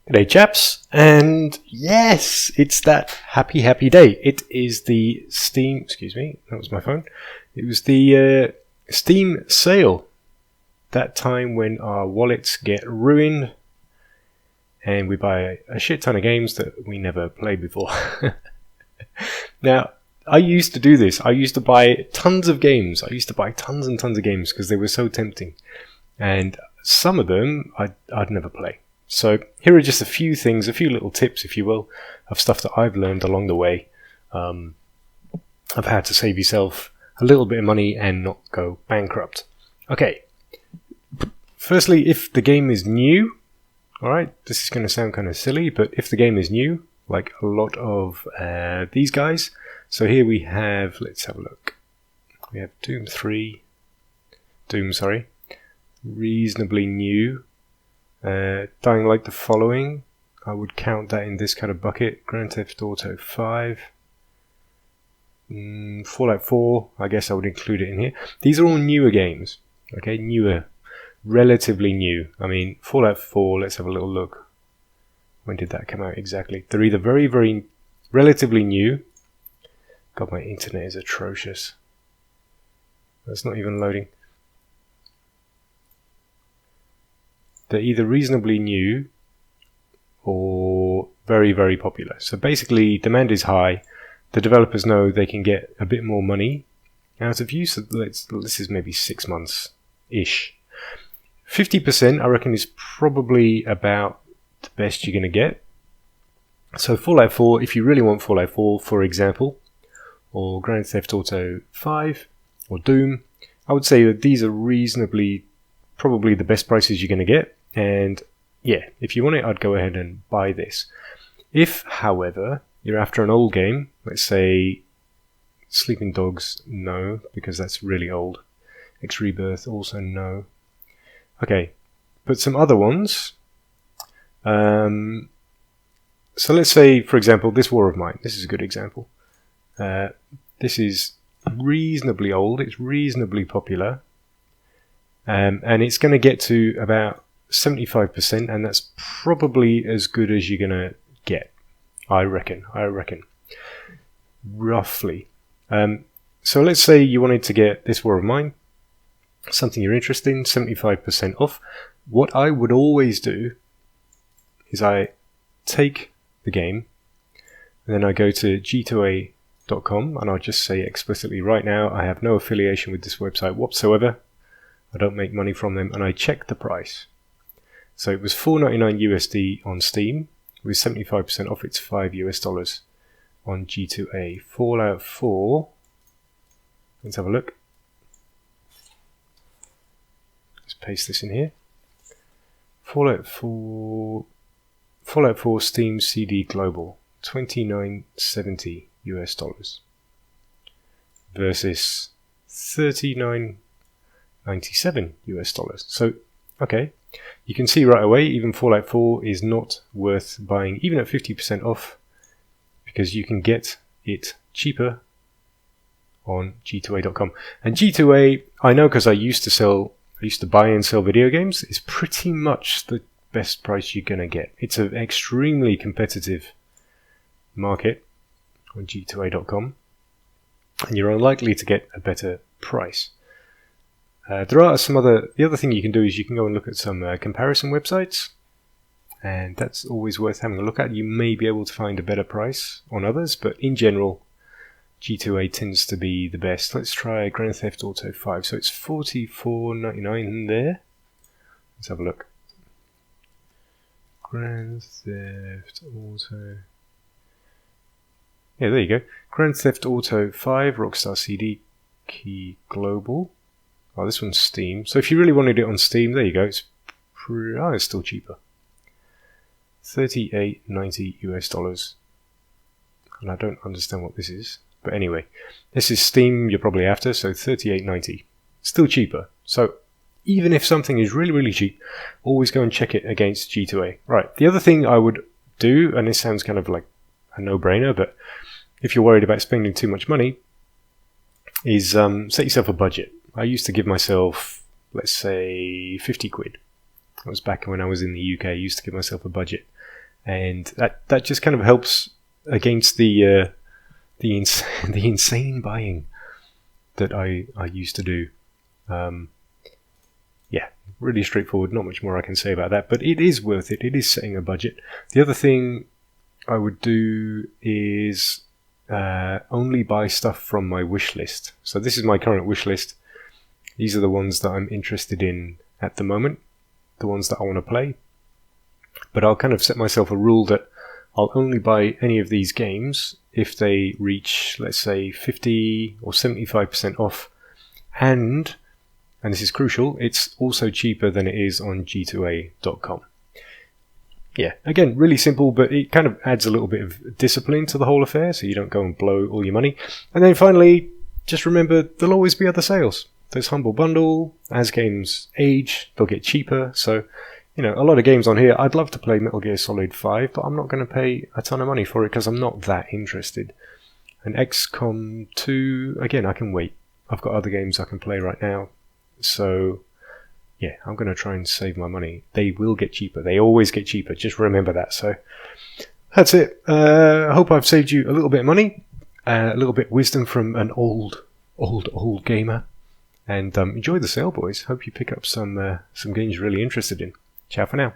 G'day chaps, and yes, it's that happy day. It is the Steam, excuse me, that was my phone. It was the Steam sale. That time when our wallets get ruined and we buy a shit ton of games that we never played before. Now, I used to do this. I used to buy tons of games. I used to buy tons and tons of games because they were so tempting. And some of them I'd never play. So here are just a few things, a few little tips, if you will, of stuff that I've learned along the way of how to save yourself a little bit of money and not go bankrupt. Okay, firstly, if the game is new, alright, this is going to sound kind of silly, but if the game is new, like a lot of these guys, so here we have, let's have a look, we have Doom, reasonably new. Dying Light the Following, I would count that in this kind of bucket. Grand Theft Auto 5, Fallout 4, I guess I would include it in here. These are all newer games, okay, newer, relatively new. I mean, Fallout 4, let's have a little look. When did that come out exactly? They're either very relatively new. God, my internet is atrocious. That's not even loading. They're either reasonably new or very popular. So basically, demand is high. The developers know they can get a bit more money out of you. So this is maybe 6 months-ish. 50%, I reckon, is probably about the best you're going to get. So Fallout 4, if you really want Fallout 4, for example, or Grand Theft Auto 5, or Doom, I would say that these are reasonably probably the best prices you're going to get. And yeah, if you want it, I'd go ahead and buy this. If, however, you're after an old game, let's say Sleeping Dogs, no, because that's really old. X Rebirth, also no. Okay, but some other ones. So let's say, for example, this War of Mine. This is a good example. This is reasonably old. It's reasonably popular. And it's going to get to about 75%, and that's probably as good as you're going to get, I reckon, roughly. So let's say you wanted to get this War of Mine, something you're interested in, 75% off. What I would always do is I take the game, and then I go to g2a.com, and I'll just say explicitly right now, I have no affiliation with this website whatsoever. I don't make money from them, and I check the price. So it was $4.99 USD on Steam, with 75% off, it's $5 US on G2A. Fallout 4, let's have a look. Let's paste this in here. Fallout 4 Steam CD Global, $29.70 US versus $39.97 US. So, okay, you can see right away, even Fallout 4 is not worth buying, even at 50% off, because you can get it cheaper on g2a.com. And G2A, I know because I used to buy and sell video games, is pretty much the best price you're going to get. It's an extremely competitive market on g2a.com, and you're unlikely to get a better price. There are the other thing you can do is you can go and look at some comparison websites, and that's always worth having a look at. You may be able to find a better price on others, but in general, G2A tends to be the best. Let's try Grand Theft Auto 5. So it's $44.99 there. Let's have a look. Grand Theft Auto. Yeah, there you go. Grand Theft Auto 5, Rockstar CD Key Global. Oh, this one's Steam. So if you really wanted it on Steam, there you go. It's still cheaper. $38.90 US. And I don't understand what this is. But anyway, this is Steam you're probably after, so $38.90. Still cheaper. So even if something is really cheap, always go and check it against G2A. Right, the other thing I would do, and this sounds kind of like a no-brainer, but if you're worried about spending too much money, is set yourself a budget. I used to give myself, let's say, 50 quid That was back when I was in the UK. I used to give myself a budget, and that just kind of helps against the insane buying that I used to do. Yeah, really straightforward. Not much more I can say about that, but it is worth it. It is setting a budget. The other thing I would do is only buy stuff from my wish list. So this is my current wish list. These are the ones that I'm interested in at the moment, the ones that I want to play. But I'll kind of set myself a rule that I'll only buy any of these games if they reach, let's say, 50 or 75% off. And this is crucial, it's also cheaper than it is on g2a.com. Yeah, again, really simple, but it kind of adds a little bit of discipline to the whole affair, so you don't go and blow all your money. And then finally, just remember, there'll always be other sales. There's Humble Bundle. As games age, they'll get cheaper. So, a lot of games on here, I'd love to play Metal Gear Solid 5, but I'm not going to pay a ton of money for it because I'm not that interested. And XCOM 2, again, I can wait. I've got other games I can play right now. So, yeah, I'm going to try and save my money. They will get cheaper. They always get cheaper. Just remember that. So, that's it. I hope I've saved you a little bit of money, a little bit of wisdom from an old gamer. And enjoy the sale, boys. Hope you pick up some games you're really interested in. Ciao for now.